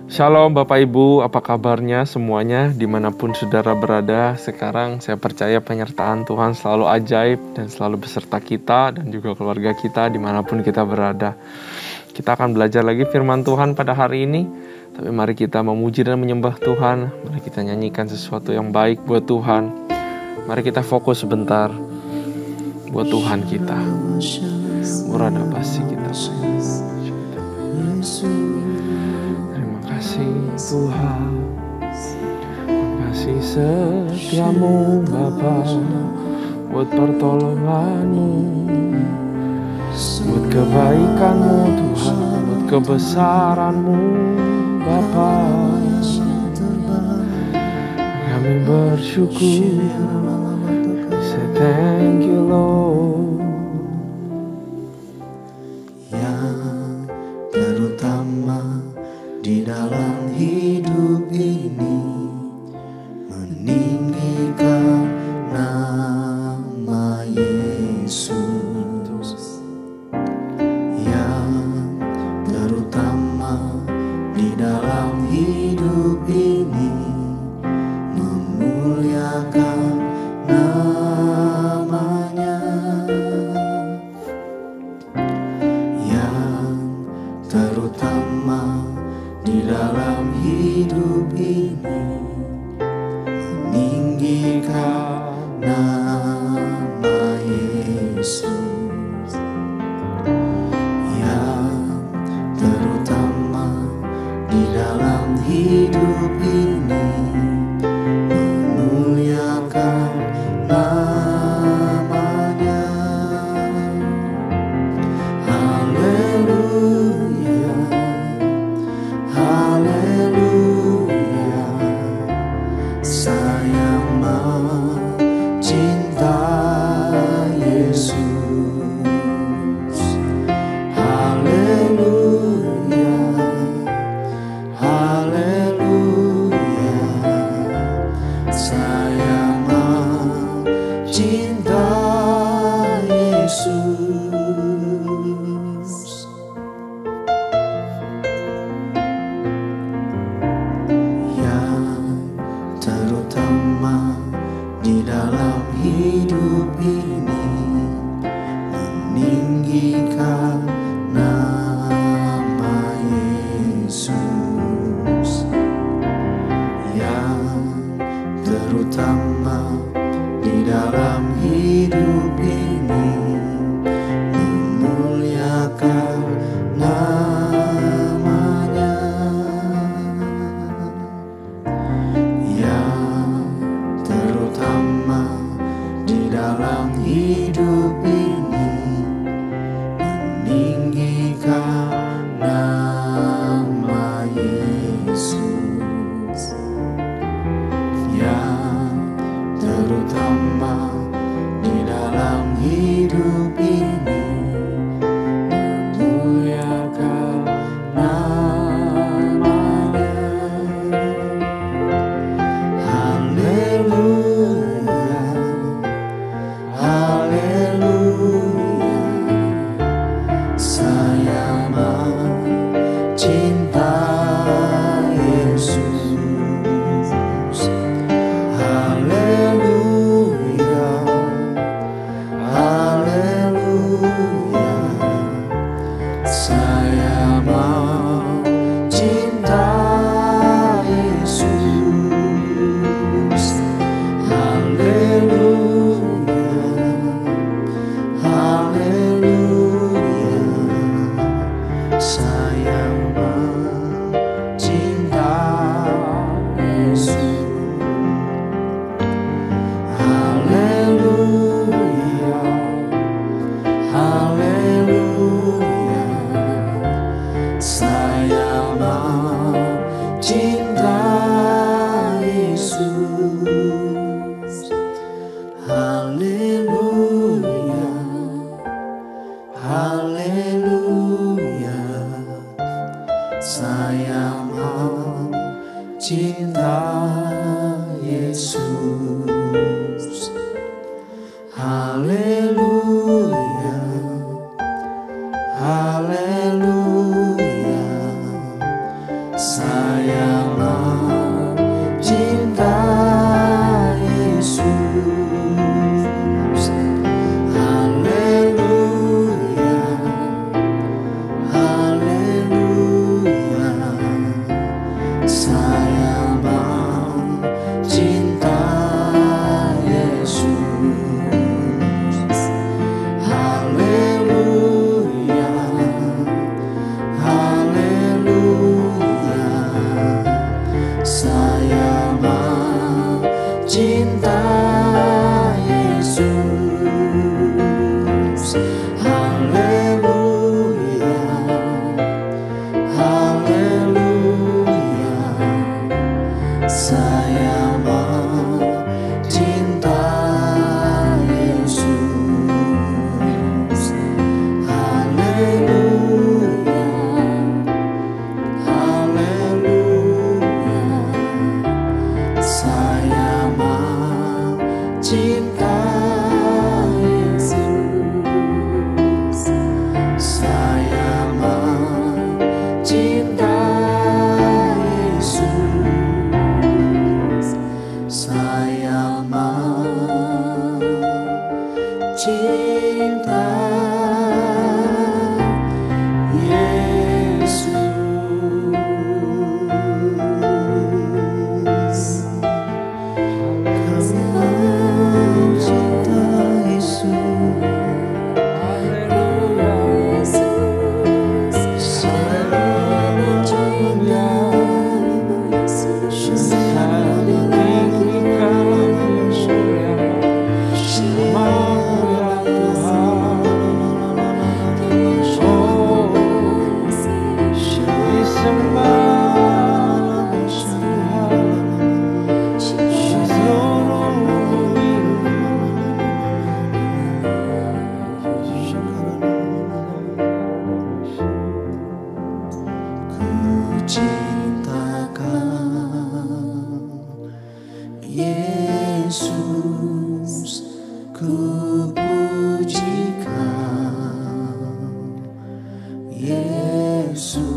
Shalom Bapak Ibu, apa kabarnya semuanya dimanapun saudara berada. Sekarang saya percaya penyertaan Tuhan selalu ajaib dan selalu beserta kita dan juga keluarga kita dimanapun kita berada. Kita akan belajar lagi firman Tuhan pada hari ini. Tapi mari kita memuji dan menyembah Tuhan. Mari kita nyanyikan sesuatu yang baik buat Tuhan. Mari kita fokus sebentar buat Tuhan kita. Murada pasti kita. Terima kasih Tuhan, kasih setiamu Bapa, buat pertolonganmu, buat kebaikanmu Tuhan, buat kebesaranmu Bapa. Kami bersyukur, say thank you Lord. Yang terutama di dalam hidup ini, meninggikan nama Yesus. Yang terutama di dalam hidup ini, memuliakan namanya. Yang terutama di dalam hidup ini, meninggikan nama Yesus. Yang terutama di dalam hidup ini, memuliakan namanya. Haleluya, haleluya, saya mencinta Yesus. Haleluya, haleluya, saya mencinta Yesus. Yang terutama di dalam hidup ini, meninggikan nama Yesus. Yang terutama di dalam hidup ini, memuliakan namanya. Yang terutama di dalam hidup ini, meninggikan nama Yesus. Yang terutama di dalam hidup ini, memuliakan namanya. Haleluya, haleluya, saya mencinta Yesus. Haleluya, haleluya, saya mencinta Yesus. Haleluya, haleluya, saya mencinta Yesus. Haleluya, haleluya, saya mencinta Yesus. Haleluya, haleluya, saya mencinta Yesus. Haleluya, haleluya, Sayanglah cinta Yesus. Haleluya, haleluya. Sayanglah cinta Yesus. Haleluya, haleluya. Sayanglah cinta Yesus. Haleluya, haleluya. Sayanglah cinta Yesus. Haleluya, haleluya. Sayanglah cinta Yesus. Sayanglah cinta Yesus. Sayanglah cinta Yesus. Kau cinta Yesus. Yesus, ku puji Kau. Yesus,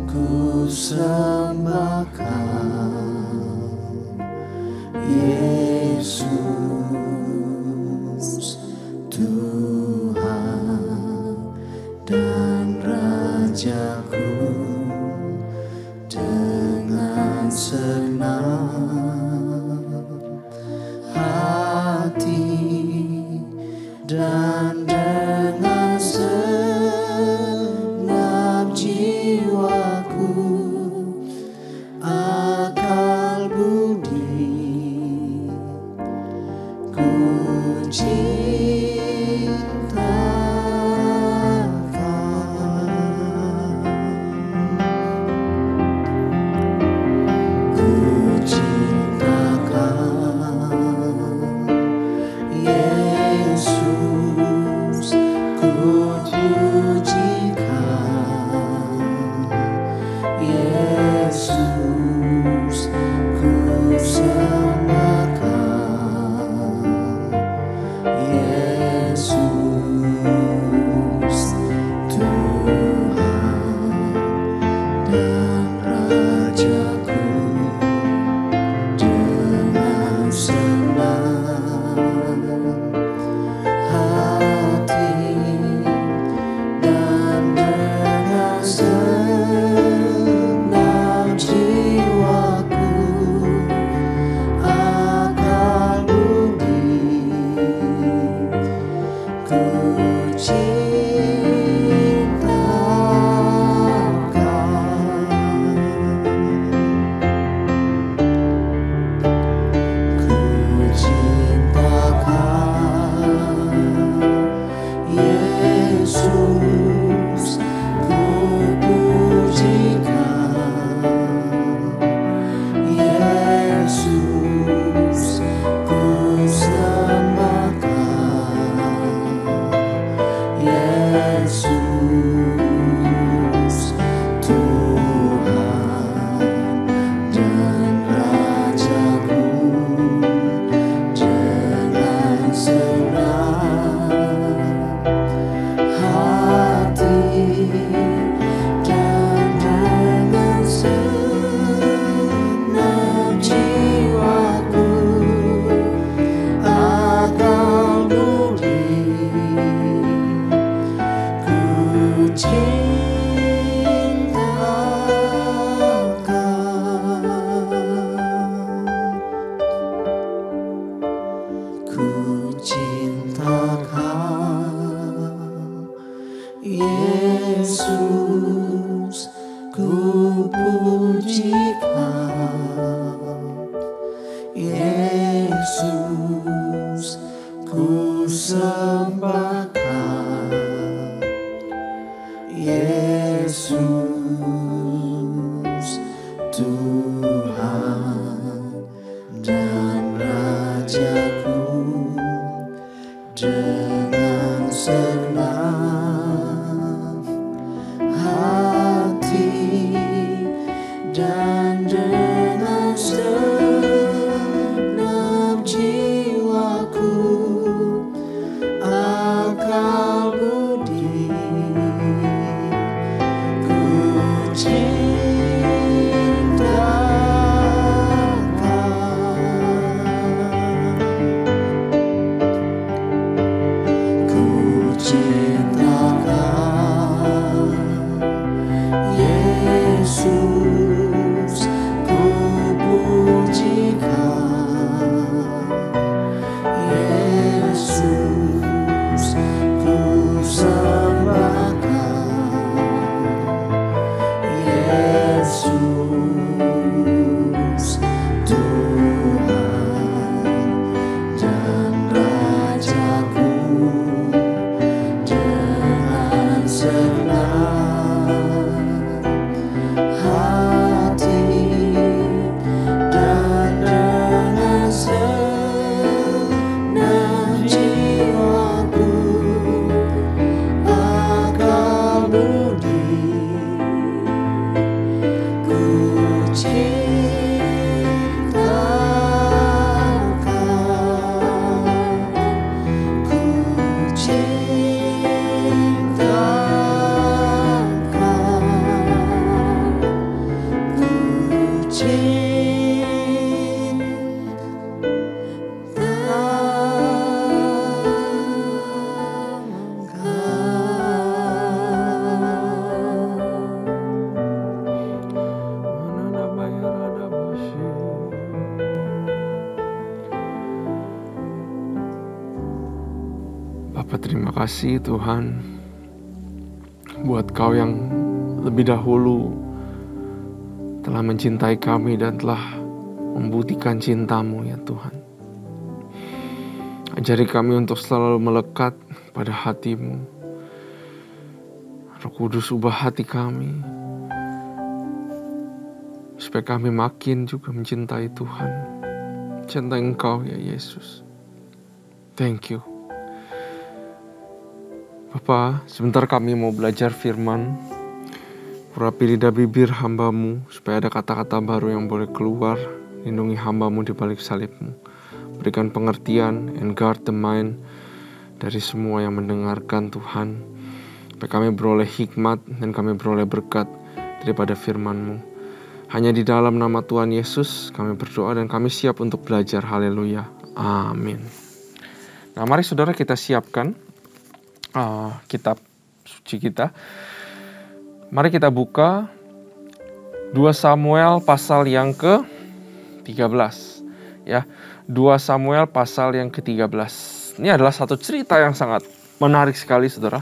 ku sembah Kau. Yesus, Tuhan dan Rajaku. Dengan senang hati dan dengan segenap jiwaku, akal budi, ku cinta Kau. Ku cinta Kau, Yesus, ku puji Kau. Yesus, ku sembah Kau. Yesus, Tuhan dan Rajaku. Dengan senang hati dan dengan segenap jiwaku, akal budi, ku cinta Kau. ku puji Kau, Yesus, ku sembah Kau, Yesus, Tuhan dan Rajaku. Dengan senang hati dan dengan segenap jiwaku, akal budi, ku cinta Kau, ku cinta Kau, Yesus, ku puji Kau, Yesus, ku sembah Kau, Yesus, Tuhan dan Rajaku. Dengan senang hati dan dengan segenap jiwaku, akal budi, ku cinta Kau, ku cinta Kau, ku cinta Bapak, terima kasih Tuhan buat Kau yang lebih dahulu telah mencintai kami dan telah membuktikan cinta-Mu ya Tuhan. Ajari kami untuk selalu melekat pada hati-Mu. Roh Kudus, ubah hati kami supaya kami makin juga mencintai Tuhan, cintai Engkau ya Yesus. Thank you Bapak. Sebentar kami mau belajar firman. Urapi lidah bibir hamba-Mu supaya ada kata-kata baru yang boleh keluar. Lindungi hamba-Mu di balik salib-Mu. Berikan pengertian and guard the mind dari semua yang mendengarkan Tuhan, supaya kami beroleh hikmat dan kami beroleh berkat daripada firman-Mu. Hanya di dalam nama Tuhan Yesus kami berdoa dan kami siap untuk belajar. Haleluya. Amin. Nah, mari saudara kita siapkan kitab suci kita. Mari kita buka 2 Samuel pasal yang ke-13 ya. 2 Samuel pasal yang ke-13. Ini adalah satu cerita yang sangat menarik sekali saudara.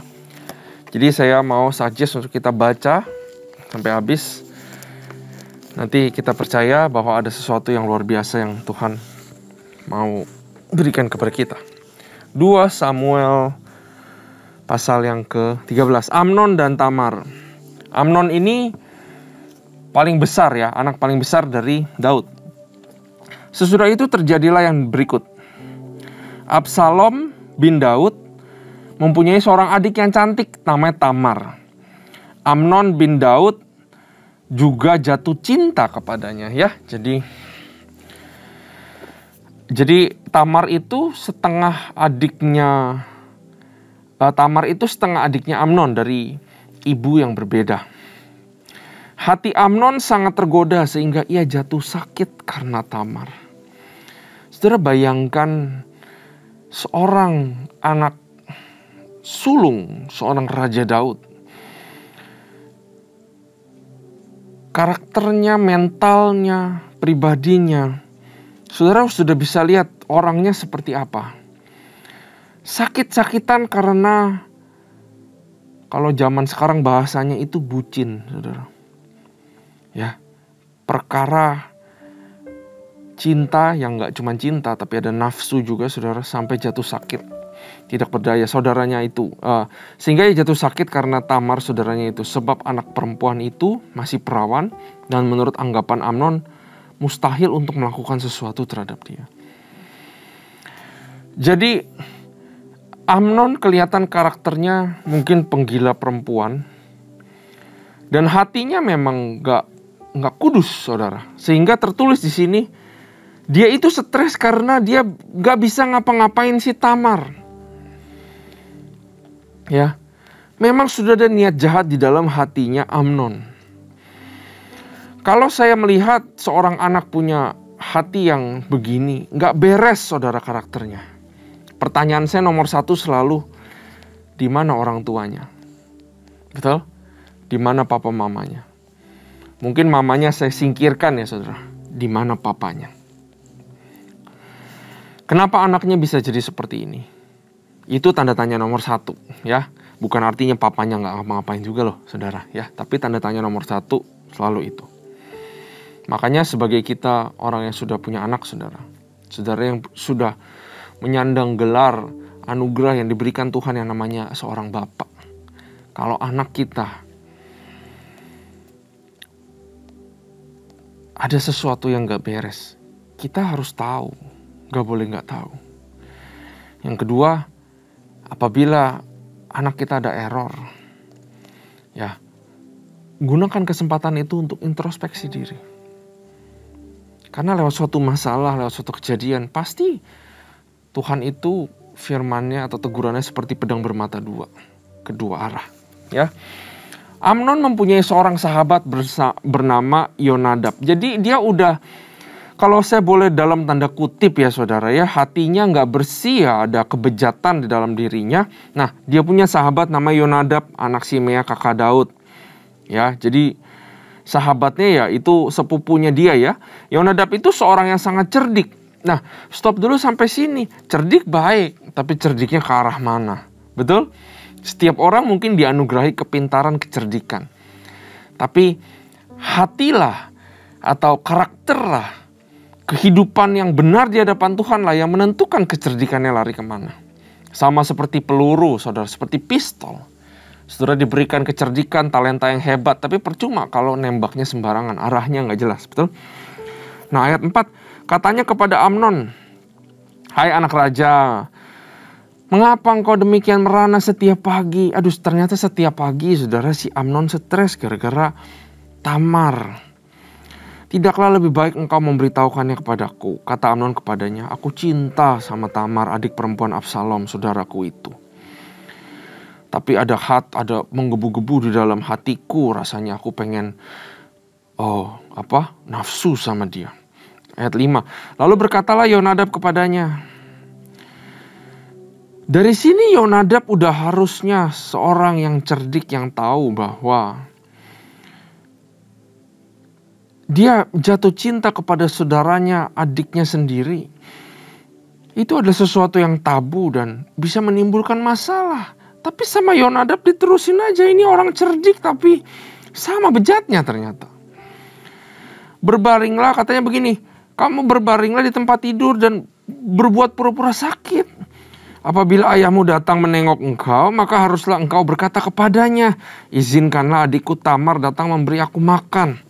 Jadi saya mau suggest untuk kita baca sampai habis. Nanti kita percaya bahwa ada sesuatu yang luar biasa yang Tuhan mau berikan kepada kita. 2 Samuel pasal yang ke-13. Amnon dan Tamar. Amnon ini paling besar ya, anak paling besar dari Daud. Sesudah itu terjadilah yang berikut. Absalom bin Daud mempunyai seorang adik yang cantik namanya Tamar. Amnon bin Daud juga jatuh cinta kepadanya ya. Jadi Tamar itu setengah adiknya Amnon dari ibu yang berbeda. Hati Amnon sangat tergoda sehingga ia jatuh sakit karena Tamar. Saudara, bayangkan seorang anak sulung, seorang Raja Daud. Karakternya, mentalnya, pribadinya, saudara sudah bisa lihat orangnya seperti apa. Sakit-sakitan karena kalau zaman sekarang bahasanya itu bucin, saudara. Ya, perkara cinta yang gak cuma cinta, tapi ada nafsu juga saudara, sampai jatuh sakit. Tidak berdaya saudaranya itu. Sehingga ia jatuh sakit karena Tamar saudaranya itu. Sebab anak perempuan itu masih perawan. Dan menurut anggapan Amnon, mustahil untuk melakukan sesuatu terhadap dia. Jadi Amnon kelihatan karakternya mungkin penggila perempuan. Dan hatinya memang gak kudus saudara. Sehingga tertulis di sini, dia itu stres karena dia gak bisa ngapa-ngapain si Tamar. Ya, memang sudah ada niat jahat di dalam hatinya Amnon. Kalau saya melihat seorang anak punya hati yang begini, gak beres saudara karakternya. Pertanyaan saya nomor satu selalu, di mana orang tuanya? Betul? Di mana papa mamanya? Mungkin mamanya saya singkirkan ya saudara. Di mana papanya? Kenapa anaknya bisa jadi seperti ini? Itu tanda tanya nomor satu ya. Bukan artinya papanya nggak ngapa-ngapain juga loh saudara ya. Tapi tanda tanya nomor satu selalu itu. Makanya sebagai kita orang yang sudah punya anak saudara. Saudara yang sudah menyandang gelar anugerah yang diberikan Tuhan yang namanya seorang bapak. Kalau anak kita ada sesuatu yang gak beres, kita harus tahu. Gak boleh gak tahu. Yang kedua, apabila anak kita ada error, ya, gunakan kesempatan itu untuk introspeksi diri. Karena lewat suatu masalah, lewat suatu kejadian, pasti Tuhan itu firman-Nya atau tegurannya seperti pedang bermata dua, kedua arah. Ya, Amnon mempunyai seorang sahabat bernama Yonadab. Jadi dia udah, kalau saya boleh dalam tanda kutip ya saudara ya, hatinya nggak bersih ya, ada kebejatan di dalam dirinya. Nah, dia punya sahabat nama Yonadab, anak Simea kakak Daud. Ya, jadi sahabatnya ya itu sepupunya dia ya. Yonadab itu seorang yang sangat cerdik. Nah, stop dulu sampai sini. Cerdik baik, tapi cerdiknya ke arah mana? Betul? Setiap orang mungkin dianugerahi kepintaran, kecerdikan. Tapi hatilah atau karakterlah, kehidupan yang benar di hadapan Tuhan lah yang menentukan kecerdikannya lari kemana. Sama seperti peluru, saudara, seperti pistol. Saudara diberikan kecerdikan, talenta yang hebat, tapi percuma kalau nembaknya sembarangan, arahnya nggak jelas, betul? Nah, ayat 4, katanya kepada Amnon, "Hai anak raja, mengapa engkau demikian merana setiap pagi?" Aduh, ternyata setiap pagi, saudara, si Amnon stres gara-gara Tamar. "Tidaklah lebih baik engkau memberitahukannya kepadaku," kata Amnon kepadanya. "Aku cinta sama Tamar, adik perempuan Absalom, saudaraku itu. Tapi ada menggebu-gebu di dalam hatiku, rasanya aku pengen nafsu sama dia." Ayat 5. Lalu berkatalah Yonadab kepadanya. Dari sini Yonadab udah harusnya seorang yang cerdik yang tahu bahwa dia jatuh cinta kepada saudaranya, adiknya sendiri. Itu adalah sesuatu yang tabu dan bisa menimbulkan masalah. Tapi sama Yonadab diterusin aja, ini orang cerdik tapi sama bejatnya ternyata. Berbaringlah, katanya begini, kamu berbaringlah di tempat tidur dan berbuat pura-pura sakit. Apabila ayahmu datang menengok engkau, maka haruslah engkau berkata kepadanya, izinkanlah adikku Tamar datang memberi aku makan.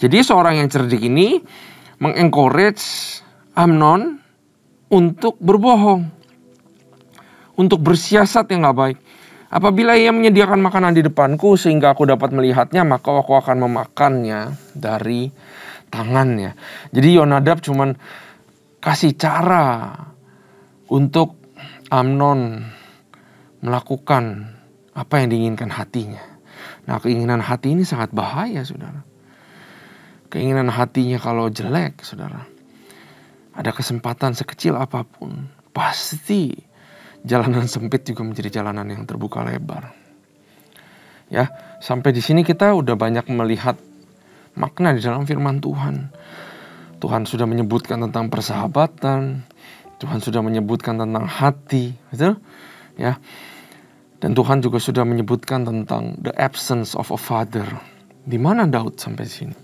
Jadi seorang yang cerdik ini mengencourage Amnon untuk berbohong, untuk bersiasat yang gak baik. Apabila ia menyediakan makanan di depanku sehingga aku dapat melihatnya, maka aku akan memakannya dari tangannya. Jadi Yonadab cuman kasih cara untuk Amnon melakukan apa yang diinginkan hatinya. Nah, keinginan hati ini sangat bahaya, saudara. Keinginan hatinya kalau jelek, saudara, ada kesempatan sekecil apapun, pasti jalanan sempit juga menjadi jalanan yang terbuka lebar. Ya, sampai di sini kita udah banyak melihat makna di dalam firman Tuhan. Tuhan sudah menyebutkan tentang persahabatan, Tuhan sudah menyebutkan tentang hati, betul? Ya. Dan Tuhan juga sudah menyebutkan tentang the absence of a father. Di mana Daud sampai sini?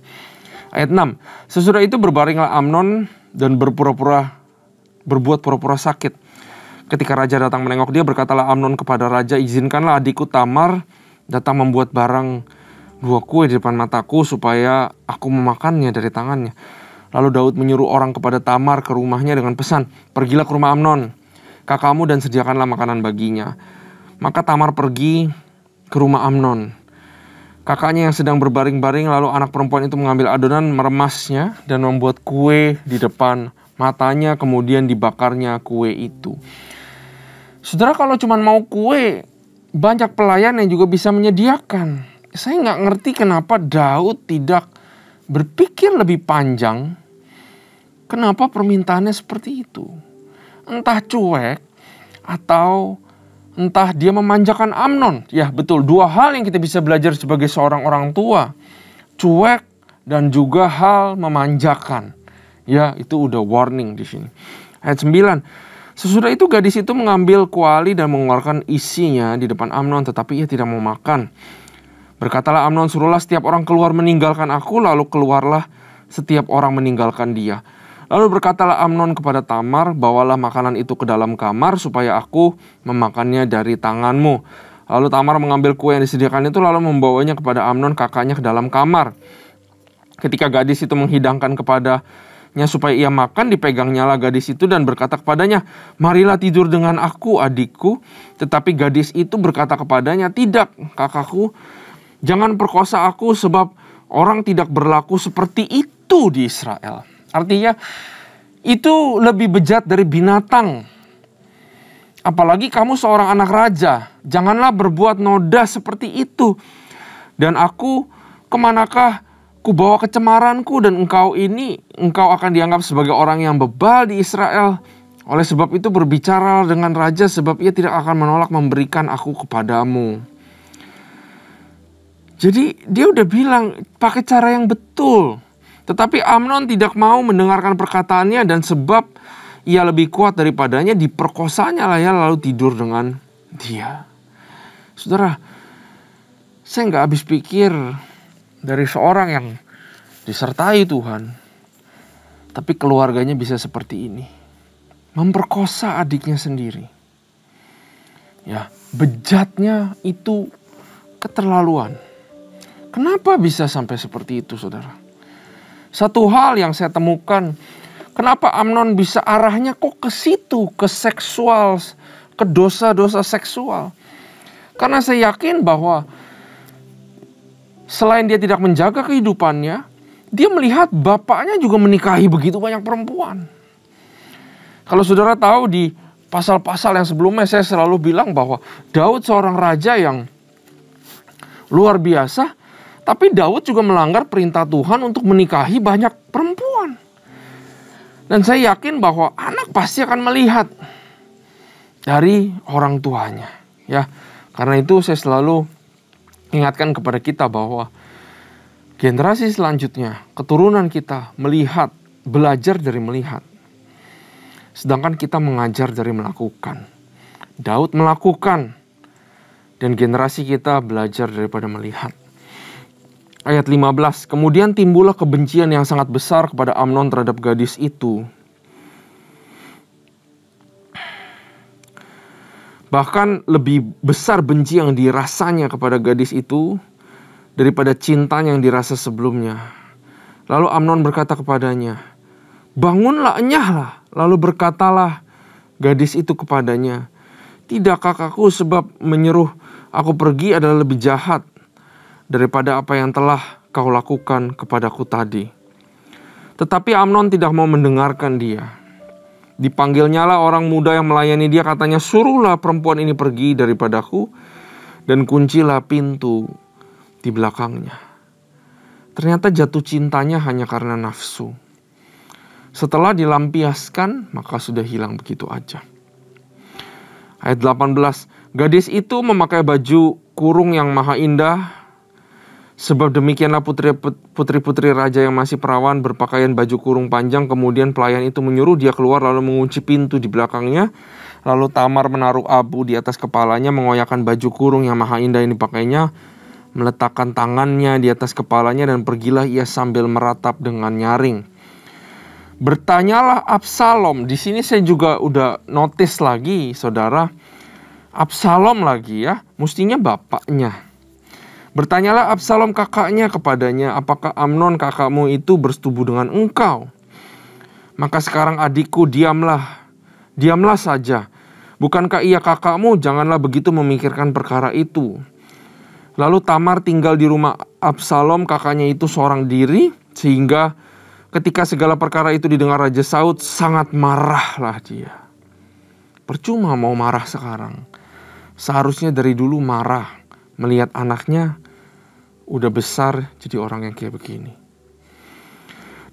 Ayat 6. Sesudah itu berbaringlah Amnon dan berbuat pura-pura sakit. Ketika raja datang menengok dia, berkatalah Amnon kepada raja, izinkanlah adikku Tamar datang membuat barang 2 kue di depan mataku supaya aku memakannya dari tangannya. Lalu Daud menyuruh orang kepada Tamar ke rumahnya dengan pesan, pergilah ke rumah Amnon, kakakmu, dan sediakanlah makanan baginya. Maka Tamar pergi ke rumah Amnon, kakaknya yang sedang berbaring-baring. Lalu anak perempuan itu mengambil adonan, meremasnya, dan membuat kue di depan matanya, kemudian dibakarnya kue itu. Saudara, kalau cuma mau kue, banyak pelayan yang juga bisa menyediakan. Saya nggak ngerti kenapa Daud tidak berpikir lebih panjang. Kenapa permintaannya seperti itu? Entah cuek atau entah dia memanjakan Amnon. Ya betul, 2 hal yang kita bisa belajar sebagai seorang orang tua. Cuek dan juga hal memanjakan. Ya, itu udah warning di sini. Ayat 9. Sesudah itu gadis itu mengambil kuali dan mengeluarkan isinya di depan Amnon, tetapi ia tidak mau makan. Berkatalah Amnon, suruhlah setiap orang keluar meninggalkan aku. Lalu keluarlah setiap orang meninggalkan dia. Lalu berkatalah Amnon kepada Tamar, bawalah makanan itu ke dalam kamar supaya aku memakannya dari tanganmu. Lalu Tamar mengambil kue yang disediakan itu lalu membawanya kepada Amnon kakaknya ke dalam kamar. Ketika gadis itu menghidangkan kepadanya supaya ia makan, dipegangnyalah gadis itu dan berkata kepadanya, marilah tidur dengan aku adikku. Tetapi gadis itu berkata kepadanya, tidak kakakku, jangan perkosa aku sebab orang tidak berlaku seperti itu di Israel. Artinya itu lebih bejat dari binatang. Apalagi kamu seorang anak raja. Janganlah berbuat noda seperti itu. Dan aku, kemanakah ku bawa kecemaranku, dan engkau akan dianggap sebagai orang yang bebal di Israel. Oleh sebab itu berbicara dengan raja, sebab ia tidak akan menolak memberikan aku kepadamu. Jadi dia udah bilang pakai cara yang betul. Tetapi Amnon tidak mau mendengarkan perkataannya, dan sebab ia lebih kuat daripadanya, diperkosanya lah ya, lalu tidur dengan dia. Saudara, saya nggak habis pikir dari seorang yang disertai Tuhan, tapi keluarganya bisa seperti ini. Memperkosa adiknya sendiri. Ya, bejatnya itu keterlaluan. Kenapa bisa sampai seperti itu, saudara? Satu hal yang saya temukan, kenapa Amnon bisa arahnya kok ke situ, ke seksual, ke dosa-dosa seksual. Karena saya yakin bahwa selain dia tidak menjaga kehidupannya, dia melihat bapaknya juga menikahi begitu banyak perempuan. Kalau saudara tahu di pasal-pasal yang sebelumnya saya selalu bilang bahwa Daud seorang raja yang luar biasa, tapi Daud juga melanggar perintah Tuhan untuk menikahi banyak perempuan. Dan saya yakin bahwa anak pasti akan melihat dari orang tuanya. Ya, karena itu saya selalu ingatkan kepada kita bahwa generasi selanjutnya, keturunan kita melihat, belajar dari melihat. Sedangkan kita mengajar dari melakukan. Daud melakukan, dan generasi kita belajar daripada melihat. Ayat 15, kemudian timbullah kebencian yang sangat besar kepada Amnon terhadap gadis itu. Bahkan lebih besar benci yang dirasanya kepada gadis itu daripada cinta yang dirasa sebelumnya. Lalu Amnon berkata kepadanya, bangunlah, enyahlah. Lalu berkatalah gadis itu kepadanya, tidak kakakku, sebab menyuruh aku pergi adalah lebih jahat daripada apa yang telah kau lakukan kepadaku tadi. Tetapi Amnon tidak mau mendengarkan dia. Dipanggilnyalah orang muda yang melayani dia, katanya, suruhlah perempuan ini pergi daripadaku dan kuncilah pintu di belakangnya. Ternyata jatuh cintanya hanya karena nafsu. Setelah dilampiaskan, maka sudah hilang begitu aja. Ayat 18, gadis itu memakai baju kurung yang maha indah, sebab demikianlah putri-putri raja yang masih perawan berpakaian baju kurung panjang. Kemudian pelayan itu menyuruh dia keluar lalu mengunci pintu di belakangnya. Lalu Tamar menaruh abu di atas kepalanya, mengoyakkan baju kurung yang maha indah yang dipakainya, meletakkan tangannya di atas kepalanya dan pergilah ia sambil meratap dengan nyaring. Bertanyalah Absalom. Di sini saya juga udah notice lagi, saudara. Absalom lagi ya, mestinya bapaknya. Bertanyalah Absalom kakaknya kepadanya, apakah Amnon kakakmu itu bersetubuh dengan engkau? Maka sekarang adikku, diamlah saja. Bukankah ia kakakmu? Janganlah begitu memikirkan perkara itu. Lalu Tamar tinggal di rumah Absalom, kakaknya itu seorang diri, sehingga ketika segala perkara itu didengar Raja Saud, sangat marahlah dia. Percuma mau marah sekarang. Seharusnya dari dulu marah melihat anaknya udah besar jadi orang yang kayak begini.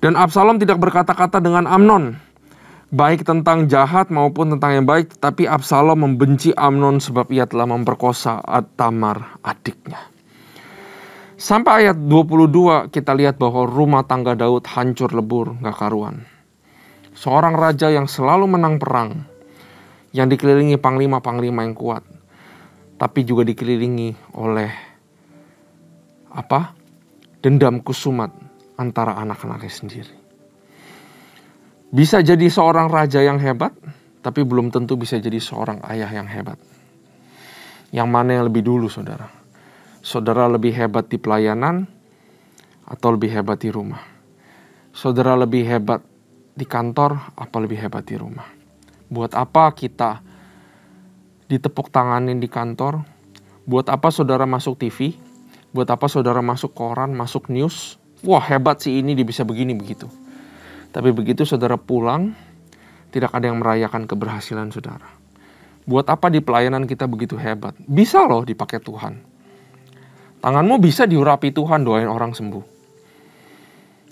Dan Absalom tidak berkata-kata dengan Amnon, baik tentang jahat maupun tentang yang baik, tapi Absalom membenci Amnon sebab ia telah memperkosa Tamar adiknya. Sampai ayat 22 kita lihat bahwa rumah tangga Daud hancur lebur, gak karuan. Seorang raja yang selalu menang perang, yang dikelilingi panglima-panglima yang kuat, tapi juga dikelilingi oleh dendam kusumat antara anak-anaknya sendiri. Bisa jadi seorang raja yang hebat, tapi belum tentu bisa jadi seorang ayah yang hebat. Yang mana yang lebih dulu, saudara? Saudara lebih hebat di pelayanan atau lebih hebat di rumah? Saudara lebih hebat di kantor apa lebih hebat di rumah? Buat apa kita ditepuk tanganin di kantor? Buat apa saudara masuk TV? Buat apa saudara masuk koran, masuk news? Wah, hebat sih ini, dia bisa begini begitu. Tapi begitu saudara pulang, tidak ada yang merayakan keberhasilan saudara. Buat apa di pelayanan kita begitu hebat? Bisa loh dipakai Tuhan. Tanganmu bisa diurapi Tuhan, doain orang sembuh.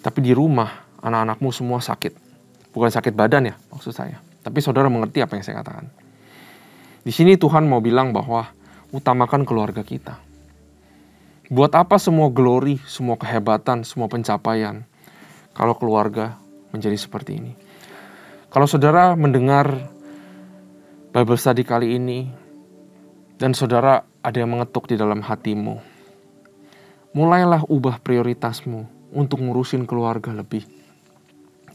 Tapi di rumah, anak-anakmu semua sakit. Bukan sakit badan ya, maksud saya. Tapi saudara mengerti apa yang saya katakan. Di sini Tuhan mau bilang bahwa utamakan keluarga kita. Buat apa semua glory, semua kehebatan, semua pencapaian, kalau keluarga menjadi seperti ini? Kalau saudara mendengar Bible study kali ini, dan saudara ada yang mengetuk di dalam hatimu, mulailah ubah prioritasmu untuk ngurusin keluarga lebih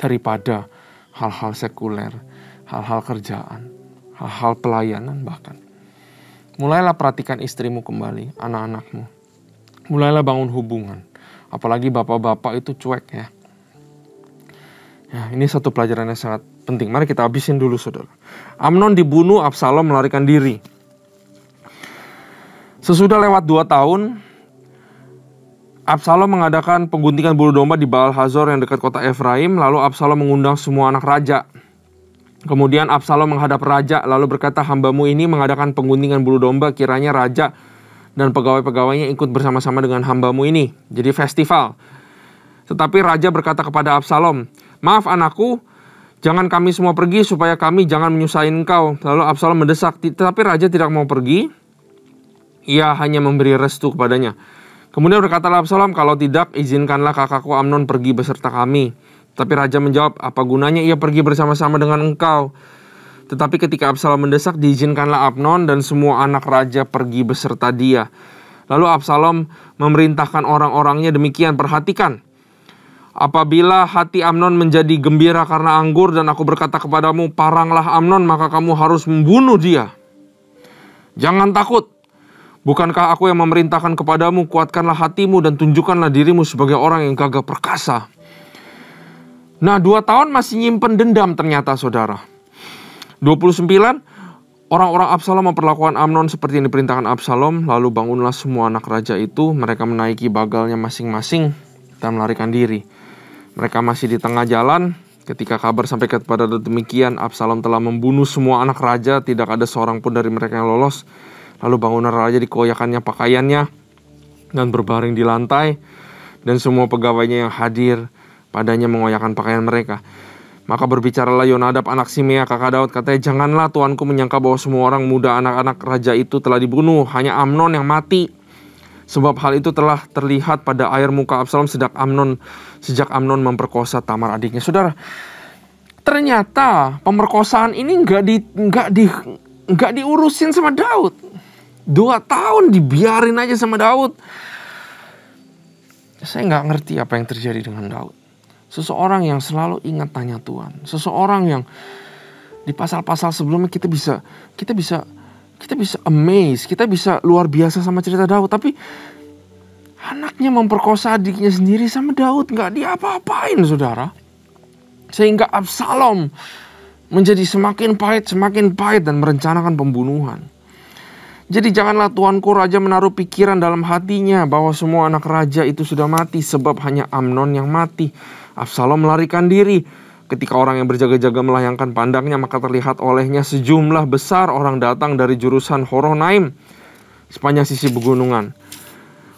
daripada hal-hal sekuler, hal-hal kerjaan, hal-hal pelayanan bahkan. Mulailah perhatikan istrimu kembali, anak-anakmu. Mulailah bangun hubungan. Apalagi bapak-bapak itu cuek ya. Ya, ini satu pelajaran yang sangat penting. Mari kita habisin dulu, saudara. Amnon dibunuh, Absalom melarikan diri. Sesudah lewat 2 tahun, Absalom mengadakan pengguntingan bulu domba di Baal Hazor yang dekat kota Efraim. Lalu Absalom mengundang semua anak raja. Kemudian Absalom menghadap raja, lalu berkata, hambamu ini mengadakan pengguntingan bulu domba, kiranya raja dan pegawai-pegawainya ikut bersama-sama dengan hambamu ini. Jadi festival. Tetapi raja berkata kepada Absalom, maaf anakku, jangan kami semua pergi supaya kami jangan menyusahin engkau. Lalu Absalom mendesak, tetapi raja tidak mau pergi. Ia hanya memberi restu kepadanya. Kemudian berkatalah Absalom, kalau tidak, izinkanlah kakakku Amnon pergi beserta kami. Tapi raja menjawab, apa gunanya ia pergi bersama-sama dengan engkau? Tetapi ketika Absalom mendesak, diizinkanlah Amnon dan semua anak raja pergi beserta dia. Lalu Absalom memerintahkan orang-orangnya demikian, perhatikan. Apabila hati Amnon menjadi gembira karena anggur dan aku berkata kepadamu, paranglah Amnon, maka kamu harus membunuh dia. Jangan takut. Bukankah aku yang memerintahkan kepadamu, kuatkanlah hatimu dan tunjukkanlah dirimu sebagai orang yang gagah perkasa. Nah, 2 tahun masih nyimpen dendam ternyata, saudara. 29, orang-orang Absalom memperlakukan Amnon seperti yang diperintahkan Absalom. Lalu bangunlah semua anak raja itu. Mereka menaiki bagalnya masing-masing dan melarikan diri. Mereka masih di tengah jalan. Ketika kabar sampai kepada demikian, Absalom telah membunuh semua anak raja. Tidak ada seorang pun dari mereka yang lolos. Lalu bangunlah raja, dikoyakannya pakaiannya dan berbaring di lantai. Dan semua pegawainya yang hadir padanya mengoyakkan pakaian mereka. Maka berbicaralah Yonadab anak Simea kakak Daud, katanya, janganlah tuanku menyangka bahwa semua orang muda anak-anak raja itu telah dibunuh, hanya Amnon yang mati. Sebab hal itu telah terlihat pada air muka Absalom sejak Amnon memperkosa Tamar adiknya. Saudara, ternyata pemerkosaan ini nggak diurusin sama Daud. 2 tahun dibiarin aja sama Daud. Saya nggak ngerti apa yang terjadi dengan Daud. Seseorang yang selalu ingat tanya Tuhan. Seseorang yang di pasal-pasal sebelumnya kita bisa amazed, kita bisa luar biasa sama cerita Daud. Tapi anaknya memperkosa adiknya sendiri sama Daud nggak diapa-apain, saudara. Sehingga Absalom menjadi semakin pahit dan merencanakan pembunuhan. Jadi janganlah tuanku raja menaruh pikiran dalam hatinya bahwa semua anak raja itu sudah mati, sebab hanya Amnon yang mati. Absalom melarikan diri. Ketika orang yang berjaga-jaga melayangkan pandangnya, maka terlihat olehnya sejumlah besar orang datang dari jurusan Horonaim sepanjang sisi pegunungan.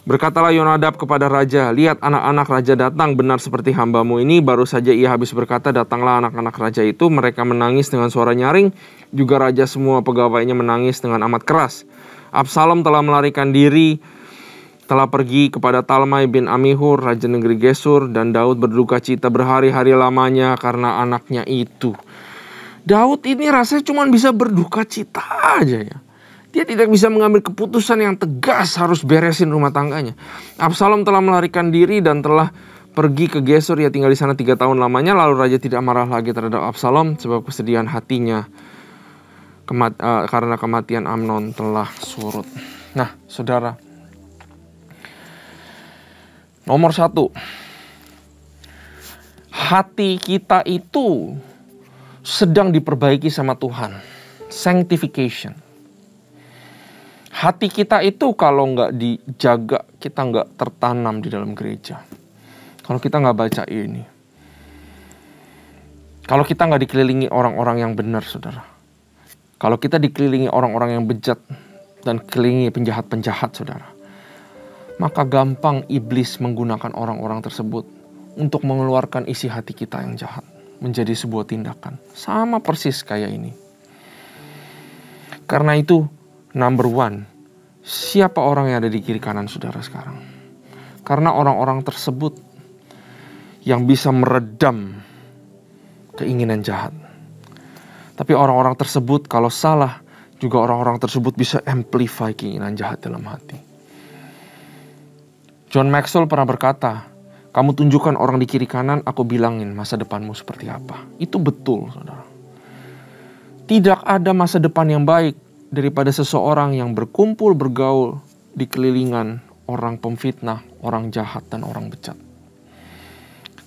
Berkatalah Yonadab kepada raja, lihat anak-anak raja datang benar seperti hambamu ini. Baru saja ia habis berkata, datanglah anak-anak raja itu. Mereka menangis dengan suara nyaring. Juga raja semua pegawainya menangis dengan amat keras. Absalom telah melarikan diri, telah pergi kepada Talmai bin Amihur, raja negeri Gesur, dan Daud berduka cita berhari-hari lamanya karena anaknya itu. Daud ini rasanya cuma bisa berduka cita aja ya. Dia tidak bisa mengambil keputusan yang tegas harus beresin rumah tangganya. Absalom telah melarikan diri dan telah pergi ke Gesur. Ia tinggal di sana 3 tahun lamanya. Lalu raja tidak marah lagi terhadap Absalom sebab kesedihan hatinya karena kematian Amnon telah surut. Nah, saudara, nomor 1, hati kita itu sedang diperbaiki sama Tuhan. Sanctification. Hati kita itu kalau nggak dijaga, kita nggak tertanam di dalam gereja. Kalau kita nggak baca ini, kalau kita nggak dikelilingi orang-orang yang benar, saudara. Kalau kita dikelilingi orang-orang yang bejat dan kelilingi penjahat-penjahat, saudara, maka gampang iblis menggunakan orang-orang tersebut untuk mengeluarkan isi hati kita yang jahat menjadi sebuah tindakan. Sama persis kayak ini. Karena itu, number 1, siapa orang yang ada di kiri kanan saudara sekarang? Karena orang-orang tersebut yang bisa meredam keinginan jahat. Tapi orang-orang tersebut kalau salah, juga orang-orang tersebut bisa amplify keinginan jahat dalam hati. John Maxwell pernah berkata, kamu tunjukkan orang di kiri kanan, aku bilangin masa depanmu seperti apa. Itu betul, saudara. Tidak ada masa depan yang baik daripada seseorang yang berkumpul bergaul di kelilingan orang pemfitnah, orang jahat, dan orang bejat.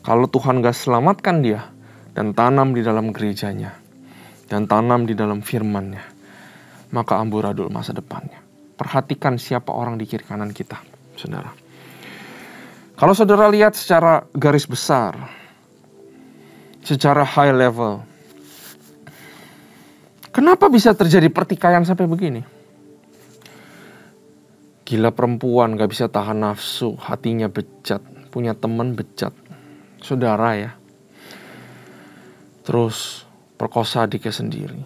Kalau Tuhan gak selamatkan dia dan tanam di dalam gerejanya dan tanam di dalam firman-Nya, maka amburadul masa depannya. Perhatikan siapa orang di kiri kanan kita, saudara. Kalau saudara lihat secara garis besar, secara high level, kenapa bisa terjadi pertikaian sampai begini? Gila perempuan gak bisa tahan nafsu, hatinya bejat, punya teman bejat, saudara ya. Terus perkosa adiknya sendiri,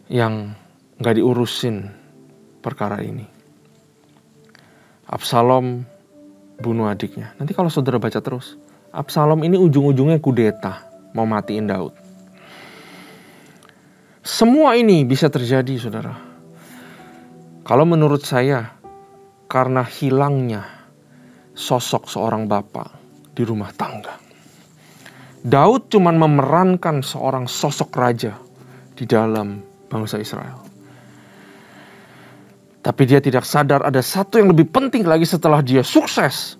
yang gak diurusin perkara ini. Absalom bunuh adiknya. Nanti kalau saudara baca terus, Absalom ini ujung-ujungnya kudeta, mau matiin Daud. Semua ini bisa terjadi, saudara. Kalau menurut saya, karena hilangnya sosok seorang bapak di rumah tangga. Daud cuma memerankan seorang sosok raja di dalam bangsa Israel. Tapi dia tidak sadar ada satu yang lebih penting lagi setelah dia sukses,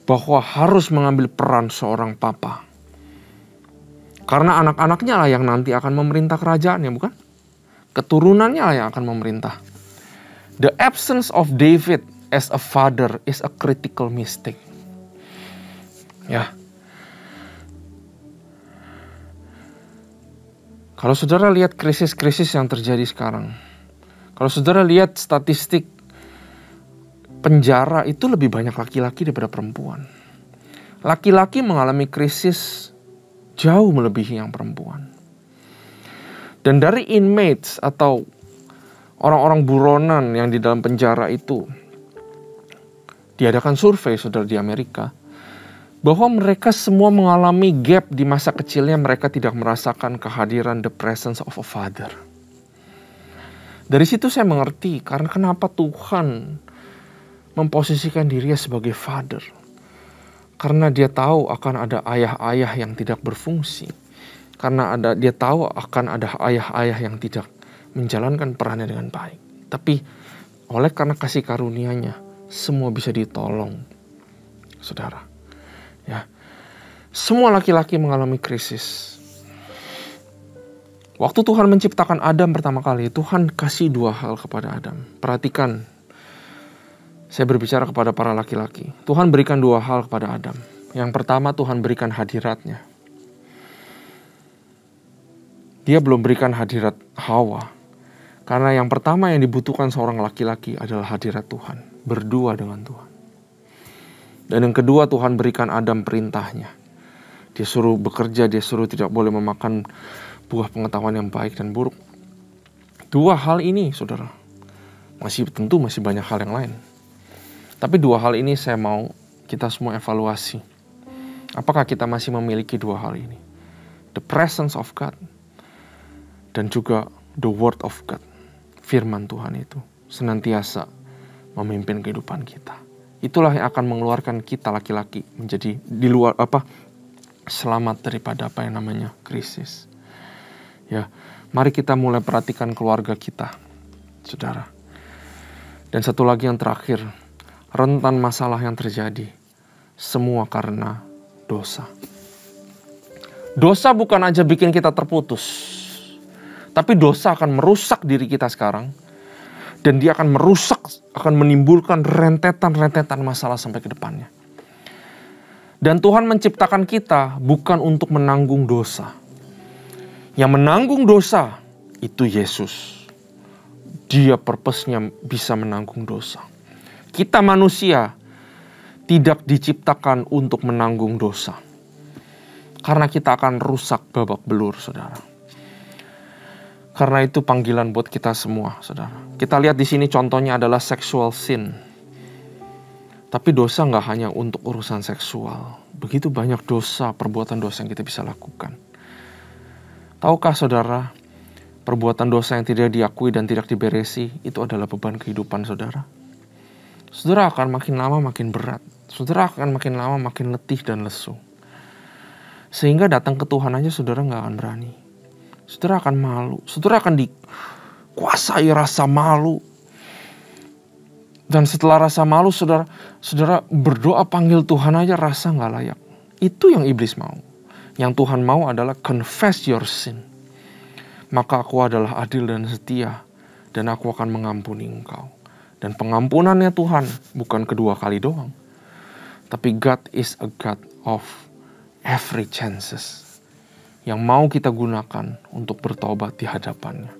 bahwa harus mengambil peran seorang papa. Karena anak-anaknya lah yang nanti akan memerintah kerajaannya, bukan? Keturunannya lah yang akan memerintah. The absence of David as a father is a critical mistake. Ya. Kalau saudara lihat krisis-krisis yang terjadi sekarang, kalau saudara lihat statistik penjara itu lebih banyak laki-laki daripada perempuan. Laki-laki mengalami krisis jauh melebihi yang perempuan. Dan dari inmates atau orang-orang buronan yang di dalam penjara itu, diadakan survei saudara di Amerika, bahwa mereka semua mengalami gap di masa kecilnya, mereka tidak merasakan kehadiran the presence of a father. Dari situ saya mengerti karena kenapa Tuhan memposisikan dirinya sebagai father. Karena dia tahu akan ada ayah-ayah yang tidak berfungsi. Karena dia tahu akan ada ayah-ayah yang tidak menjalankan perannya dengan baik. Tapi oleh karena kasih karunia-Nya, semua bisa ditolong. Saudara, ya. Semua laki-laki mengalami krisis. Waktu Tuhan menciptakan Adam pertama kali, Tuhan kasih 2 hal kepada Adam. Perhatikan, saya berbicara kepada para laki-laki. Tuhan berikan 2 hal kepada Adam. Yang pertama, Tuhan berikan hadirat-Nya. Dia belum berikan hadirat Hawa. Karena yang pertama yang dibutuhkan seorang laki-laki adalah hadirat Tuhan. Berdua dengan Tuhan. Dan yang kedua, Tuhan berikan Adam perintahnya. Dia suruh bekerja, dia suruh tidak boleh memakan buah pengetahuan yang baik dan buruk. 2 hal ini, saudara, masih banyak hal yang lain. Tapi 2 hal ini saya mau kita semua evaluasi. Apakah kita masih memiliki 2 hal ini? The presence of God dan juga the word of God. Firman Tuhan itu senantiasa memimpin kehidupan kita. Itulah yang akan mengeluarkan kita laki-laki menjadi selamat daripada apa yang namanya krisis. Ya, mari kita mulai perhatikan keluarga kita, saudara. Dan satu lagi yang terakhir, rentan masalah yang terjadi, semua karena dosa. Dosa bukan aja bikin kita terputus, tapi dosa akan merusak diri kita sekarang. Dan dia akan menimbulkan rentetan masalah sampai ke depannya. Dan Tuhan menciptakan kita bukan untuk menanggung dosa. Yang menanggung dosa itu Yesus. Dia purpose-nya bisa menanggung dosa. Kita manusia tidak diciptakan untuk menanggung dosa. Karena kita akan rusak babak belur, saudara. Karena itu panggilan buat kita semua, saudara. Kita lihat di sini contohnya adalah sexual sin. Tapi dosa nggak hanya untuk urusan seksual. Begitu banyak dosa, perbuatan dosa yang kita bisa lakukan. Tahukah saudara, perbuatan dosa yang tidak diakui dan tidak diberesi, itu adalah beban kehidupan saudara. Saudara akan makin lama makin berat. Saudara akan makin lama makin letih dan lesu. Sehingga datang ke Tuhan aja saudara nggak akan berani. Saudara akan malu. Saudara akan dikuasai rasa malu. Dan setelah rasa malu, saudara berdoa panggil Tuhan aja rasa gak layak. Itu yang iblis mau. Yang Tuhan mau adalah confess your sin. Maka aku adalah adil dan setia. Dan aku akan mengampuni engkau. Dan pengampunannya Tuhan bukan kedua kali doang. Tapi God is a God of every chances. Yang mau kita gunakan untuk bertobat di hadapannya.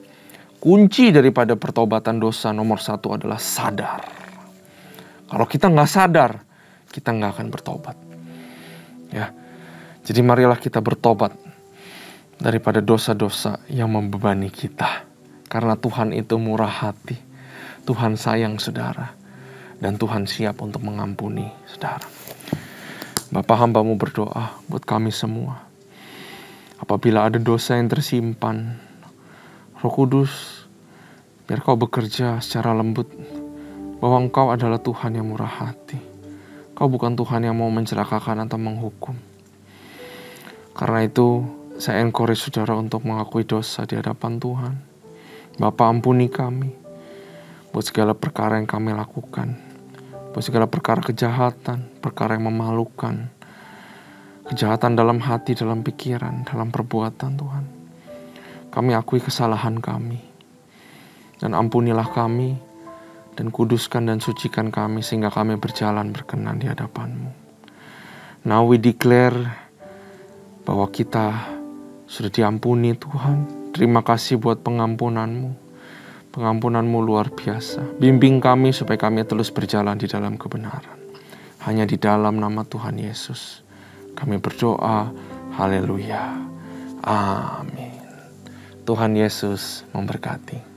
Kunci daripada pertobatan dosa nomor 1 adalah sadar. Kalau kita nggak sadar, kita nggak akan bertobat. Ya, jadi marilah kita bertobat daripada dosa-dosa yang membebani kita. Karena Tuhan itu murah hati, Tuhan sayang saudara, dan Tuhan siap untuk mengampuni saudara. Bapa, hamba-Mu berdoa buat kami semua. Apabila ada dosa yang tersimpan, Roh Kudus, biar Kau bekerja secara lembut, bahwa Engkau adalah Tuhan yang murah hati. Kau bukan Tuhan yang mau mencelakakan atau menghukum. Karena itu, saya encourage saudara untuk mengakui dosa di hadapan Tuhan. Bapa, ampuni kami buat segala perkara yang kami lakukan, buat segala perkara kejahatan, perkara yang memalukan, kejahatan dalam hati, dalam pikiran, dalam perbuatan Tuhan. Kami akui kesalahan kami. Dan ampunilah kami. Dan kuduskan dan sucikan kami. Sehingga kami berjalan berkenan di hadapan-Mu. Now we declare bahwa kita sudah diampuni Tuhan. Terima kasih buat pengampunan-Mu. Pengampunan-Mu luar biasa. Bimbing kami supaya kami terus berjalan di dalam kebenaran. Hanya di dalam nama Tuhan Yesus kami berdoa. Haleluya. Amin. Tuhan Yesus memberkati.